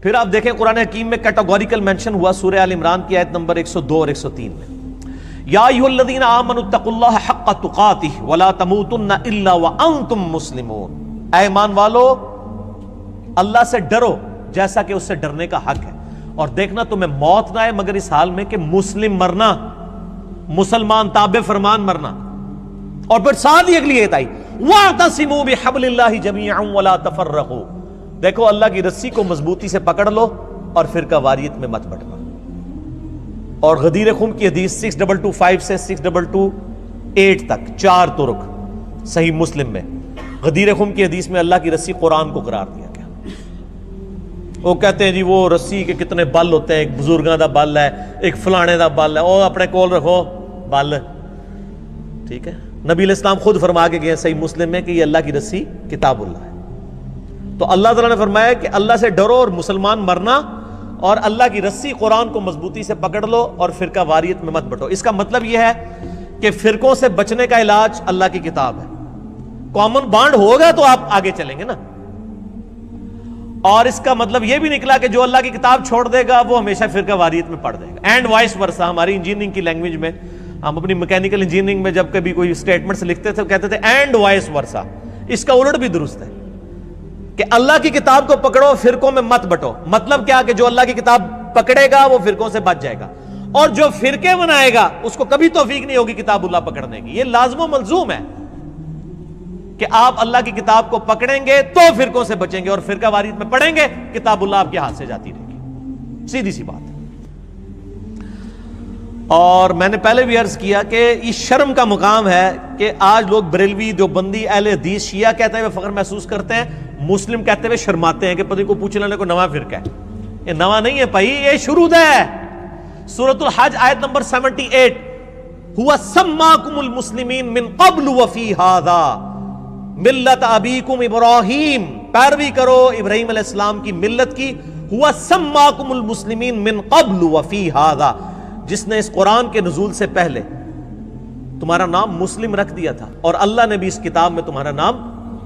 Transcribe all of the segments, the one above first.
پھر آپ دیکھیں قرآن حکیم میں کیٹاگوریکل مینشن ہوا سورہ آل عمران کی آیت نمبر 102 اور 103 میں، یا ایھا الذین آمنوا اتقوا اللہ حق تقاتہ ولا تموتن الا وانتم مسلمون، اے ایمان والو اللہ سے ڈرو جیسا کہ اس سے ڈرنے کا حق ہے، اور دیکھنا تمہیں موت نہ آئے مگر اس حال میں کہ مسلم مرنا، مسلمان تابع فرمان مرنا۔ اور پھر ساتھ ہی اگلی آیت آئی واعتصموا بحبل اللہ جميعا ولا تفرقوا، دیکھو اللہ کی رسی کو مضبوطی سے پکڑ لو اور فرقہ واریت میں مت بٹنا۔ اور غدیر خم کی حدیث 6225 سے 6228 تک 4 طرق صحیح مسلم میں، غدیر خم کی حدیث میں اللہ کی رسی قرآن کو قرار دیا گیا۔ وہ کہتے ہیں جی وہ رسی کے کتنے بل ہوتے ہیں، ایک بزرگاں دا بل ہے، ایک فلانے دا بل ہے، وہ اپنے کول رکھو بل، ٹھیک ہے۔ نبی علیہ السلام خود فرما کے گئے صحیح مسلم میں کہ یہ اللہ کی رسی کتاب اللہ ہے۔ تو اللہ تعالیٰ نے فرمایا کہ اللہ سے ڈرو اور مسلمان مرنا، اور اللہ کی رسی قرآن کو مضبوطی سے پکڑ لو اور فرقہ واریت میں مت بٹو۔ اس کا مطلب یہ ہے کہ فرقوں سے بچنے کا علاج اللہ کی کتاب ہے۔ کامن بانڈ ہوگا تو آپ آگے چلیں گے نا، اور اس کا مطلب یہ بھی نکلا کہ جو اللہ کی کتاب چھوڑ دے گا وہ ہمیشہ فرقہ واریت میں پڑ دے گا، اینڈ وائس ورسا۔ ہماری انجینئرنگ کی لینگویج میں، ہم اپنی میکینیکل انجینئرنگ میں جب کبھی کوئی اسٹیٹمنٹس لکھتے تھے کہتے تھے اینڈ وائس ورسا، اس کا الٹ بھی درست ہے کہ اللہ کی کتاب کو پکڑو فرقوں میں مت بٹو۔ مطلب کیا کہ جو اللہ کی کتاب پکڑے گا وہ فرقوں سے بچ جائے گا، اور جو فرقے بنائے گا اس کو کبھی توفیق نہیں ہوگی کتاب اللہ پکڑنے کی۔ یہ لازم و ملزوم ہے کہ آپ اللہ کی کتاب کو پکڑیں گے تو فرقوں سے بچیں گے، اور فرقہ واریت میں پڑھیں گے کتاب اللہ آپ کے ہاتھ سے جاتی رہے گی، سیدھی سی بات ہے۔ اور میں نے پہلے بھی عرض کیا کہ یہ شرم کا مقام ہے کہ آج لوگ بریلوی، دیوبندی، اہل حدیث، شیعہ کہتے ہوئے فخر محسوس کرتے ہیں، مسلم کہتے ہوئے شرماتے ہیں کہ پتہ کو پوچھ لینے کو نواں فرقہ ہے۔ یہ نواں نہیں ہے بھائی، یہ شروع ہے۔ سورۃ الحج آیت نمبر 78، هو سماکم المسلمین من قبل وفی ھذا ملت ابیکم ابراہیم، پیروی کرو ابراہیم علیہ السلام کی ملت کی۔ هو سماکم المسلمین من قبل وفی ھذا، جس نے اس قرآن کے نزول سے پہلے تمہارا نام مسلم رکھ دیا تھا، اور اللہ نے بھی اس کتاب میں تمہارا نام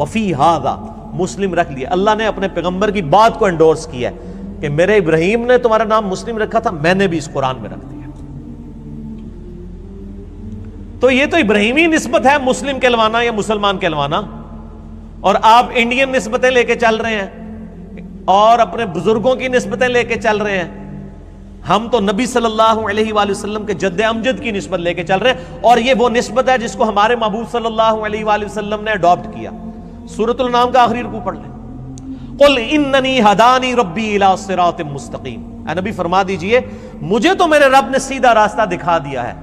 وفی ھذا مسلم رکھ لیا۔ اللہ نے اپنے پیغمبر کی بات کو انڈورس کیا ہے کہ میرے ابراہیم نے تمہارا نام مسلم رکھا تھا، میں نے بھی اس قرآن میں رکھ دیا۔ تو یہ تو ابراہیمی نسبت ہے مسلم کہلوانا یا مسلمان کہلوانا، اور آپ انڈین نسبتیں لے کے چل رہے ہیں اور اپنے بزرگوں کی نسبتیں لے کے چل رہے ہیں۔ ہم تو نبی صلی اللہ علیہ وآلہ وسلم کے جد امجد کی نسبت لے کے چل رہے ہیں، اور یہ وہ نسبت ہے جس کو ہمارے محبوب صلی اللہ علیہ وآلہ وسلم نے اڈاپٹ کیا۔ سورۃ الانعام کا آخری رکوع پڑھ لیں، قل اننی ہدانی ربی الی صراط مستقیم، اے نبی فرما دیجئے مجھے تو میرے رب نے سیدھا راستہ دکھا دیا ہے،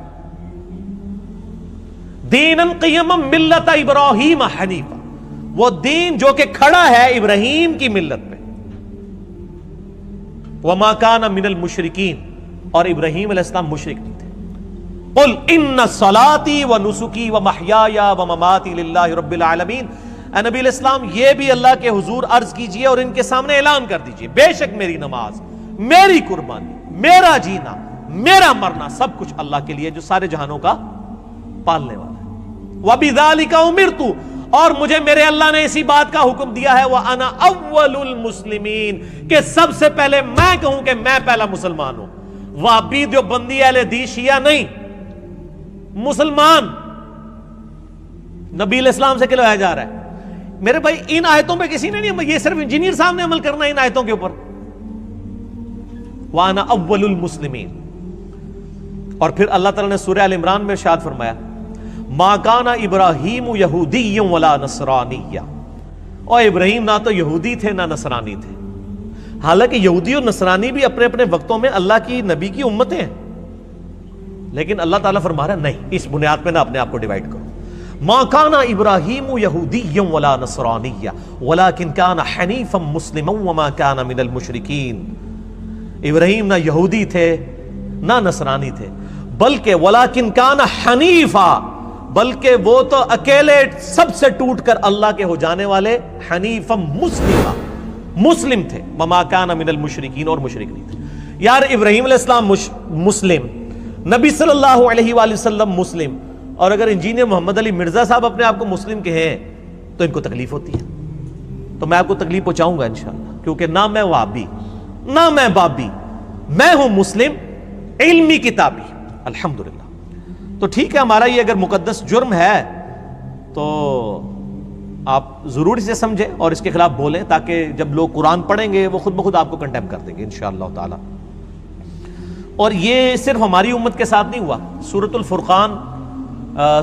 دینا قیما ملت ابراہیم حنیفا، وہ دین جو کہ کھڑا ہے ابراہیم کی ملت پہ، وما کان من المشرکین، اور ابراہیم علیہ السلام مشرک نہیں تھے۔ قل ان صلاتی ونسکی ومحیای ومماتی للہ رب العالمین، اے نبی علیہ السلام یہ بھی اللہ کے حضور عرض کیجئے اور ان کے سامنے اعلان کر دیجئے، بے شک میری نماز، میری قربانی، میرا جینا، میرا مرنا سب کچھ اللہ کے لیے جو سارے جہانوں کا پالنے والا ہے۔ وَبِذَلِكَ أُمِرْتُ، اور مجھے میرے اللہ نے اسی بات کا حکم دیا ہے، وَأَنَا أَوَّلُ الْمُسْلِمِينَ، کہ سب سے پہلے میں کہوں کہ میں پہلا مسلمان ہوں۔ وہابی، دیوبندی، اہل حدیث، شیعہ نہیں، مسلمان نبی علیہ السلام سے کہلایا جا رہا ہے۔ میرے بھائی ان آیتوں پہ کسی نے نہیں، یہ صرف انجینئر صاحب نے عمل کرنا ہے ان آیتوں کے اوپر۔ وَأَنَا أَوَّلُ الْمُسْلِمِينَ، اور پھر اللہ تعالیٰ نے سورہ آل عمران میں ارشاد فرمایا مَا كَانَ إِبْرَاهِيمُ يَهُودِيًّا وَلَا نَصْرَانِيًّا، اور ابراہیم نہ تو یہودی تھے نہ نصرانی تھے، حالانکہ یہودی اور نصرانی بھی اپنے اپنے وقتوں میں اللہ کی نبی کی امتیں ہیں، لیکن اللہ تعالیٰ فرما رہا ہے نہیں، اس بنیاد پہ نہ اپنے آپ کو ڈیوائڈ کرو۔ مَا كَانَ إِبْرَاهِيمُ يَهُودِيًّا وَلَا نَصْرَانِيًّا وَلَكِنْ كَانَ حَنِيفًا مُسْلِمًا وَمَا كَانَ مِنَ الْمُشْرِكِينَ، ابراہیم نہ یہودی تھے نہ نصرانی تھے، بلکہ وَلَكِنْ كَانَ حَنِيفًا، بلکہ وہ تو اکیلے سب سے ٹوٹ کر اللہ کے ہو جانے والے حنیفا مسلمہ مسلم تھے، وما کان من المشرکین، اور مشرک نہیں تھے۔ یار ابراہیم علیہ السلام مسلم، نبی صلی اللہ علیہ وآلہ وسلم مسلم، اور اگر انجینئر محمد علی مرزا صاحب اپنے آپ کو مسلم کہیں تو ان کو تکلیف ہوتی ہے، تو میں آپ کو تکلیف پہنچاؤں گا انشاءاللہ، کیونکہ نہ میں وہابی نہ میں بابی، میں ہوں مسلم علمی کتابی۔ الحمدللہ۔ تو ٹھیک ہے، ہمارا یہ اگر مقدس جرم ہے تو آپ ضرور اسے سمجھیں اور اس کے خلاف بولیں، تاکہ جب لوگ قرآن پڑھیں گے وہ خود بخود آپ کو کنڈیم کر دیں گے انشاءاللہ تعالی۔ اور یہ صرف ہماری امت کے ساتھ نہیں ہوا۔ سورۃ الفرقان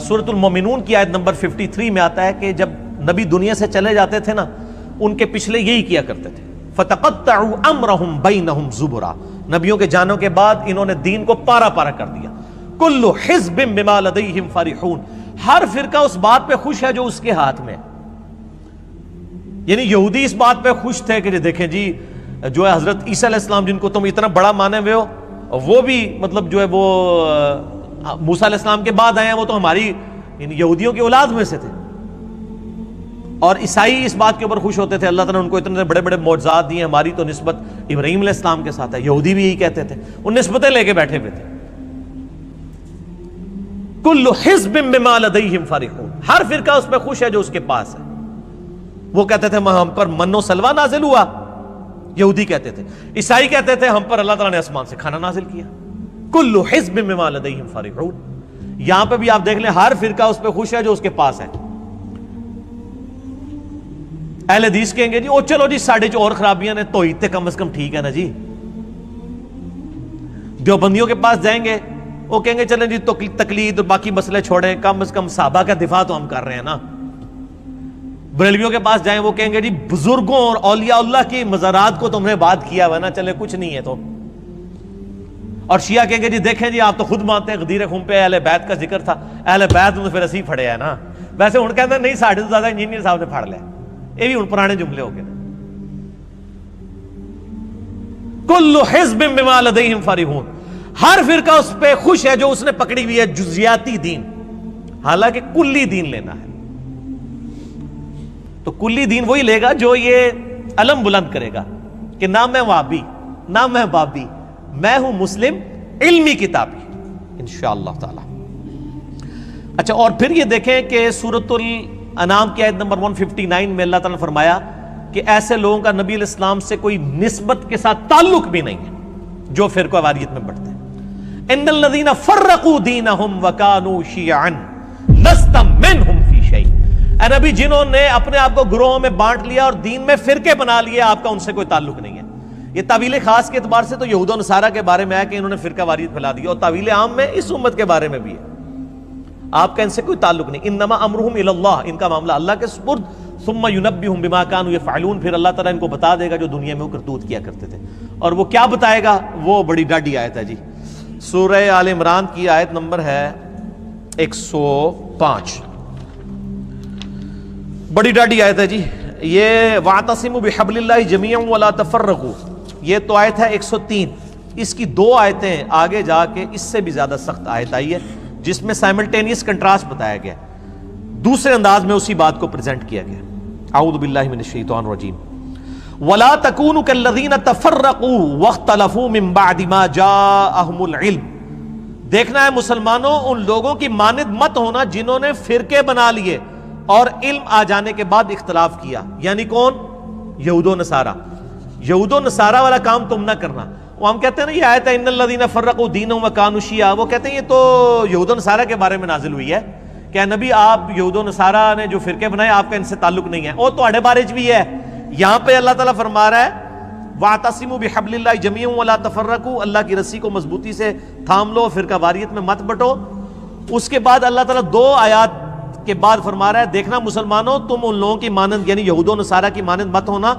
سورۃ المومنون کی آیت نمبر 53 میں آتا ہے کہ جب نبی دنیا سے چلے جاتے تھے نا، ان کے پچھلے یہی کیا کرتے تھے، فَتَقَطَّعُوا أَمْرَهُمْ بَيْنَهُمْ زُبُرًا، نبیوں کے جانوں کے بعد انہوں نے دین کو پارا پارا کر دیا۔ كُلُّ حِزْبٍ بِمَا لَدَيْهِمْ فَرِحُونَ، ہر فرقہ اس بات پہ خوش ہے جو اس کے ہاتھ میں ہے۔ یعنی یہودی اس بات پہ خوش تھے کہ دیکھیں جی جو ہے حضرت عیسیٰ علیہ السلام جن کو تم اتنا بڑا مانے ہوئے ہو، وہ بھی مطلب جو ہے وہ موسیٰ علیہ السلام کے بعد آئے ہیں، وہ تو ہماری یعنی یہودیوں کی اولاد میں سے تھے۔ اور عیسائی اس بات کے اوپر خوش ہوتے تھے، اللہ تعالیٰ نے ان کو اتنے بڑے بڑے معجزات دیے، ہماری تو نسبت ابراہیم علیہ السلام کے ساتھ ہے۔ یہودی بھی یہی کہتے تھے، وہ نسبتیں لے کے بیٹھے ہوئے تھے۔ کل حزب بما لدیہم فرحون، ہر فرقہ اس پہ خوش ہے جو اس کے پاس ہے۔ وہ کہتے تھے ہم پر من و سلوہ نازل ہوا، یہودی کہتے تھے۔ عیسائی کہتے تھے ہم پر اللہ تعالیٰ نے آسمان سے کھانا نازل کیا۔ کل حزب بما لدیہم فرحون، یہاں پہ بھی آپ دیکھ لیں ہر فرقہ اس پہ خوش ہے جو اس کے پاس ہے۔ اہل حدیث کہیں گے جی او چلو جی ساڑھے جو اور خرابیاں نے توحید تے کم از کم ٹھیک ہے نا جی۔ دیوبندیوں کے پاس جائیں گے، وہ کہیں گے چلیں جی تقلید اور باقی مسئلے چھوڑیں، کم از کم صحابہ کا دفاع تو ہم کر رہے ہیں نا۔ بریلویوں کے پاس جائیں، وہ کہیں گے جی بزرگوں اور اولیاء اللہ کی مزارات کو تم نے بات کیا ہوا نا، چلے کچھ نہیں ہے تو۔ اور شیعہ کہیں گے جی دیکھیں جی آپ تو خود مانتے ہیں غدیر خون پہ اہل بیت کا ذکر تھا، اہل بیت تو پھر اسی پھڑے ہیں نا۔ ویسے ان کہتے ہیں نہیں ساڑھے تو زیادہ انجینئر صاحب نے پھڑ لیا، یہ بھی ان پرانے جملے ہو گئے۔ کل حزب بما لدیہم فرحون، ہر فرقہ اس پہ خوش ہے جو اس نے پکڑی ہوئی ہے جزیاتی دین، حالانکہ کلی دین لینا ہے۔ تو کلی دین وہی لے گا جو یہ علم بلند کرے گا کہ نہ میں وہابی نہ میں بابی، میں ہوں مسلم علمی کتابی انشاءاللہ تعالی۔ اچھا، اور پھر یہ دیکھیں کہ سورۃ الانعام کی آیت نمبر 159 میں اللہ تعالیٰ نے فرمایا کہ ایسے لوگوں کا نبی علیہ السلام سے کوئی نسبت کے ساتھ تعلق بھی نہیں ہے جو فرقہ واریت میں بڑھتے ہیں۔ ان الذین فرقوا دینہم وکانوا شیعا لست منہم فی شیء، اے نبی جنہوں نے اپنے آپ کو گروہوں میں بانٹ لیا اور دین میں فرقے بنا لیے، آپ کا ان سے کوئی تعلق نہیں ہے۔ یہ تعویل خاص کے اعتبار سے تو یہود و نصارہ کے بارے میں ہے کہ انہوں نے فرقہ واریت پھیلا دی، اور تعویل عام میں اس امت کے بارے میں بھی ہے، آپ کا ان سے کوئی تعلق نہیں۔ انما امرہم الی اللہ، ان کا معاملہ اللہ کے سپرد، ثم ینبئہم بما کانوا یفعلون، پھر اللہ تعالیٰ ان کو بتا دے گا جو دنیا میں وہ کرتوت کیا کرتے تھے۔ اور وہ کیا بتائے گا؟ وہ بڑی ڈاڈی آیت ہے جی، سورہ آل عمران کی آیت نمبر ہے 105، بڑی ڈاڈی آیت ہے جی یہ، وَاعْتَصِمُوا بِحَبْلِ اللَّهِ جَمِيعًا وَلَا تَفَرَّقُوا، یہ تو آیت ہے 103۔ اس کی دو آیتیں آگے جا کے اس سے بھی زیادہ سخت آیت آئی ہے جس میں سائملٹینیس کنٹراسٹ بتایا گیا، دوسرے انداز میں اسی بات کو پریزنٹ کیا گیا۔ اعوذ باللہ من الشیطان الرجیم، وَلَا تَكُونُوا كَالَّذِينَ تَفَرَّقُوا وَاخْتَلَفُوا مِن بَعْدِ مَا جَاءَهُمُ الْعِلْمُ، دیکھنا ہے مسلمانوں ان لوگوں کی مانند مت ہونا جنہوں نے فرقے بنا لیے اور علم آ جانے کے بعد اختلاف کیا۔ یعنی کون؟ یہود و نصارہ۔ یہود و نصارہ والا کام تم نہ کرنا۔ وہ ہم کہتے ہیں نا یہ آیت ہے ان الذین فرقوا دینہم وکانوا شیعا، وہ کہتے ہیں یہ تو یہود و نصارہ کے بارے میں نازل ہوئی ہے کہ نبی آپ یہود و نصارہ نے جو فرقے بنائے آپ کا ان سے تعلق نہیں ہے، وہ تہاڈے بارے چ بھی ہے۔ یہاں پہ اللہ تعالیٰ فرما رہا ہے وَاعْتَصِمُوا بِحَبْلِ اللَّهِ جَمِيعًا وَلَا تَفَرَّقُوا، اللہ کی رسی کو مضبوطی سے تھام لو، فرقہ واریت میں مت بٹو۔ اس کے بعد اللہ تعالیٰ دو آیات کے بعد فرما رہا ہے دیکھنا مسلمانوں تم ان لوگوں کی مانند یعنی یہود و نصارہ کی مانند مت ہونا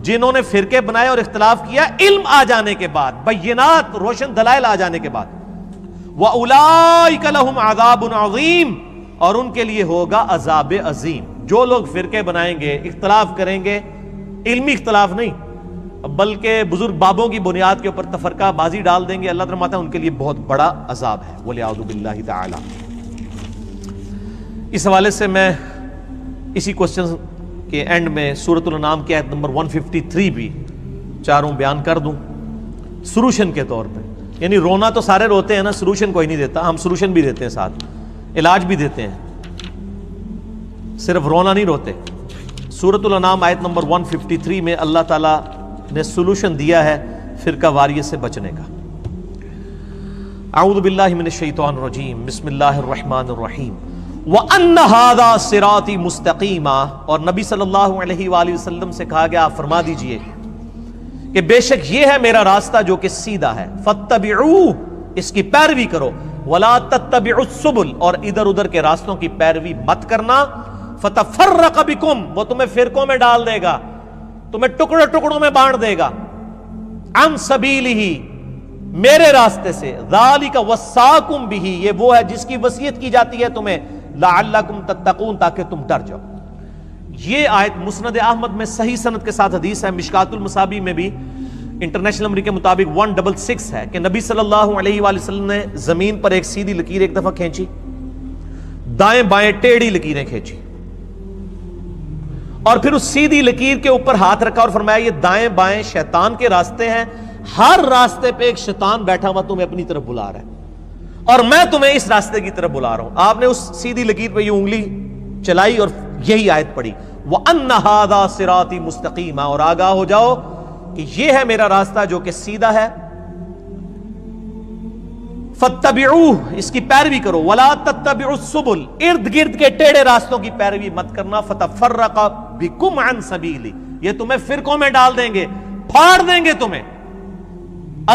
جنہوں نے فرقے بنائے اور اختلاف کیا علم آ جانے کے بعد، بینات روشن دلائل آ جانے کے بعد۔ وَأُولَئِكَ لَهُمْ عَذَابٌ عَظِيمٌ، اور ان کے لیے ہوگا عذاب عظیم۔ جو لوگ فرقے بنائیں گے، اختلاف کریں گے، علمی اختلاف نہیں بلکہ بزرگ بابوں کی بنیاد کے اوپر تفرقہ بازی ڈال دیں گے، اللہ تعالیٰ فرماتا ہے ان کے لیے بہت بڑا عذاب ہے۔ وَلِعَوْذُ بِاللَّهِ تَعَالَى۔ اس حوالے سے میں اسی کوسچن کے اینڈ میں سورۃ الانعام کی آیت نمبر 153 بھی چاروں بیان کر دوں سلوشن کے طور پہ۔ یعنی رونا تو سارے روتے ہیں نا، سلوشن کوئی نہیں دیتا، ہم سلوشن بھی دیتے ہیں، ساتھ علاج بھی دیتے ہیں، صرف رونا نہیں روتے۔ سورۃ الانعام آیت نمبر 153 میں اللہ تعالیٰ نے سولوشن دیا ہے فرقہ واریت سے بچنے کا۔ اعوذ باللہ من الشیطان الرجیم، بسم اللہ الرحمن الرحیم۔ وَأَنَّ هَذَا صِرَاطِي مُسْتَقِيمًا، اور نبی صلی اللہ علیہ وآلہ وسلم سے کہا گیا آپ فرما دیجئے کہ بے شک یہ ہے میرا راستہ جو کہ سیدھا ہے، فَاتَّبِعُوهُ، اس کی پیروی کرو، وَلَا تَتَّبِعُوا السُّبُلَ، اور ادھر ادھر کے راستوں کی پیروی مت کرنا، فَتَفَرَّقَ بِكُمْ، وہ تمہیں فرقوں میں ڈال دے گا، تمہیں ٹکڑوں ٹکڑوں میں بانٹ دے گا، عن سبیلہ، میرے راستے سے، ذالک وصاکم بہ، یہ وہ ہے جس کی وصیت کی جاتی ہے تمہیں، لعلکم تتقون، تاکہ تم ڈر جاؤ۔ یہ آیت مسند احمد میں صحیح سند کے ساتھ حدیث ہے، مشکات المصابیح میں بھی انٹرنیشنل نمبر کے مطابق 166 ہے کہ نبی صلی اللہ علیہ وآلہ وسلم نے زمین پر ایک سیدھی لکیر ایک دفعہ کھینچی، دائیں بائیں ٹیڑھی لکیریں کھینچی، اور پھر اس سیدھی لکیر کے اوپر ہاتھ رکھا اور فرمایا یہ دائیں بائیں شیطان کے راستے ہیں، ہر راستے پہ ایک شیطان بیٹھا ہوا تمہیں اپنی طرف بلا رہا ہے، اور میں تمہیں اس راستے کی طرف بلا رہا ہوں۔ آپ نے اس سیدھی لکیر پہ یہ انگلی چلائی اور یہی آیت پڑھی، وَأَنَّ هَذَا صِرَاطِي مُسْتَقِيمًا، اور آگاہ ہو جاؤ کہ یہ ہے میرا راستہ جو کہ سیدھا ہے، فَاتَّبِعُوهُ، اس کی پیروی کرو، وَلَا تَتَّبِعُوا السُّبُلَ، ارد گرد کے ٹیڑھے راستوں کی پیروی مت کرنا، فَتَفَرَّقَ بِكُمْ عَنْ سَبِيلِهِ، یہ تمہیں فرقوں میں ڈال دیں گے، پھاڑ دیں گے تمہیں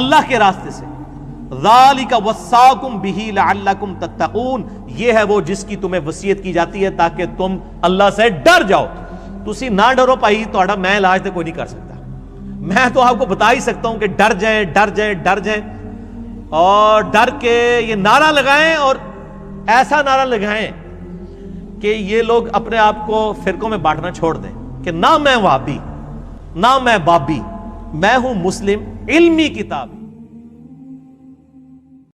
اللہ کے راستے سے، ذالک وصاکم بہ لعلکم تتقون، یہ ہے وہ جس کی تمہیں وصیت کی جاتی ہے تاکہ تم اللہ سے ڈر جاؤ۔ تسی نہ ڈرو پائی، تہاڈا میں علاج تو کوئی نہیں کر سکتا، میں تو آپ کو بتا ہی سکتا ہوں کہ ڈر جائیں ڈر جائیں ڈر جائیں، اور ڈر کے یہ نعرہ لگائیں، اور ایسا نعرہ لگائیں کہ یہ لوگ اپنے آپ کو فرقوں میں بانٹنا چھوڑ دیں کہ نہ میں وہابی، نہ میں بابی، میں ہوں مسلم علمی کتاب۔